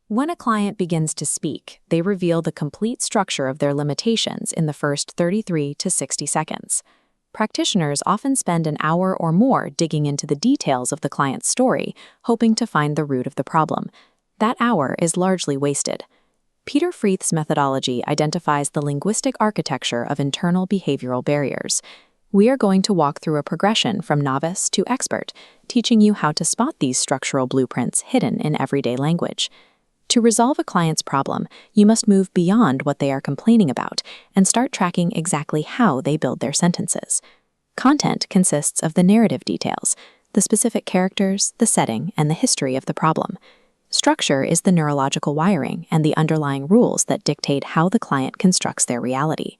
When a client begins to speak, they reveal the complete structure of their limitations in the first 33 to 60 seconds. Practitioners often spend an hour or more digging into the details of the client's story, hoping to find the root of the problem. That hour is largely wasted. Peter Freeth's methodology identifies the linguistic architecture of internal behavioral barriers. We are going to walk through a progression from novice to expert, teaching you how to spot these structural blueprints hidden in everyday language. To resolve a client's problem, you must move beyond what they are complaining about and start tracking exactly how they build their sentences. Content consists of the narrative details, the specific characters, the setting, and the history of the problem. Structure is the neurological wiring and the underlying rules that dictate how the client constructs their reality.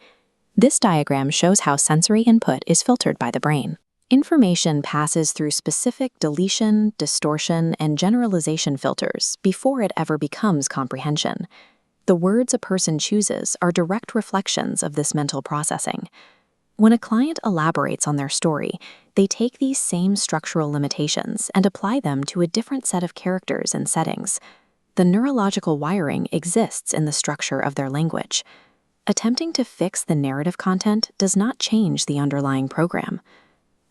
This diagram shows how sensory input is filtered by the brain. Information passes through specific deletion, distortion, and generalization filters before it ever becomes comprehension. The words a person chooses are direct reflections of this mental processing. When a client elaborates on their story, they take these same structural limitations and apply them to a different set of characters and settings. The neurological wiring exists in the structure of their language. Attempting to fix the narrative content does not change the underlying program.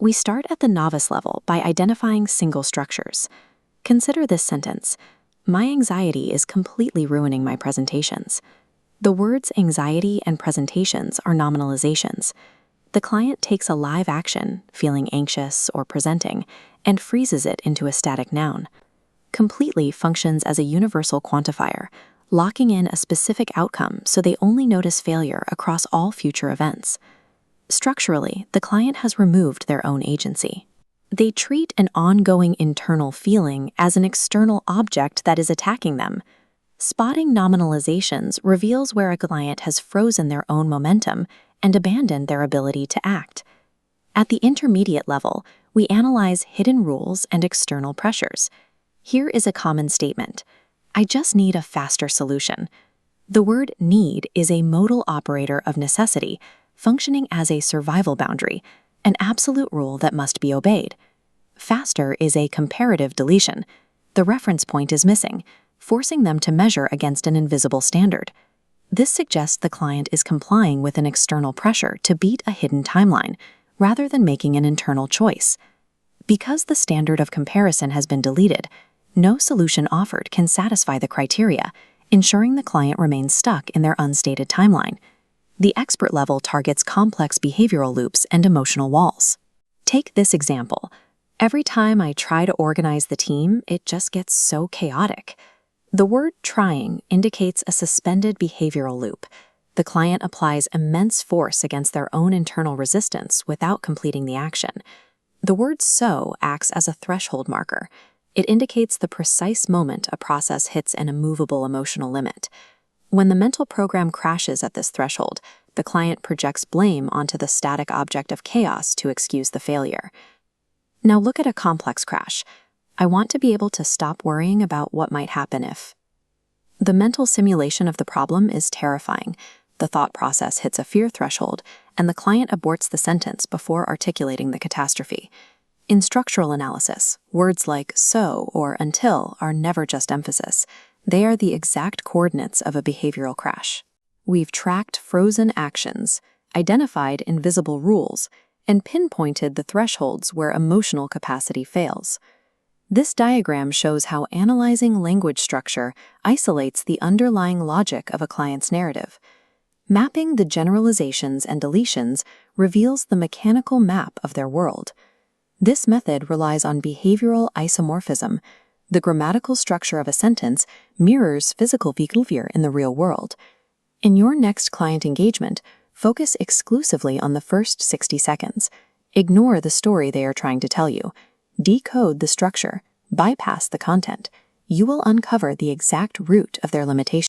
We start at the novice level by identifying single structures. Consider this sentence: "My anxiety is completely ruining my presentations." The words anxiety and presentations are nominalizations. The client takes a live action, feeling anxious or presenting, and freezes it into a static noun. Completely functions as a universal quantifier, locking in a specific outcome so they only notice failure across all future events. Structurally, the client has removed their own agency. They treat an ongoing internal feeling as an external object that is attacking them. Spotting nominalizations reveals where a client has frozen their own momentum and abandoned their ability to act. At the intermediate level, we analyze hidden rules and external pressures. Here is a common statement: "I just need a faster solution." The word need is a modal operator of necessity, functioning as a survival boundary, an absolute rule that must be obeyed. Faster is a comparative deletion. The reference point is missing, forcing them to measure against an invisible standard. This suggests the client is complying with an external pressure to beat a hidden timeline, rather than making an internal choice. Because the standard of comparison has been deleted, no solution offered can satisfy the criteria, ensuring the client remains stuck in their unstated timeline. The expert level targets complex behavioral loops and emotional walls. Take this example. Every time I try to organize the team, it just gets so chaotic. The word trying indicates a suspended behavioral loop. The client applies immense force against their own internal resistance without completing the action. The word so acts as a threshold marker. It indicates the precise moment a process hits an immovable emotional limit. When the mental program crashes at this threshold, the client projects blame onto the static object of chaos to excuse the failure. Now look at a complex crash. I want to be able to stop worrying about what might happen if. The mental simulation of the problem is terrifying. The thought process hits a fear threshold, and the client aborts the sentence before articulating the catastrophe. In structural analysis, words like so or until are never just emphasis. They are the exact coordinates of a behavioral crash. We've tracked frozen actions, identified invisible rules, and pinpointed the thresholds where emotional capacity fails. This diagram shows how analyzing language structure isolates the underlying logic of a client's narrative. Mapping the generalizations and deletions reveals the mechanical map of their world. This method relies on behavioral isomorphism. The grammatical structure of a sentence mirrors physical behavior in the real world. In your next client engagement, focus exclusively on the first 60 seconds. Ignore the story they are trying to tell you. Decode the structure. Bypass the content. You will uncover the exact root of their limitation.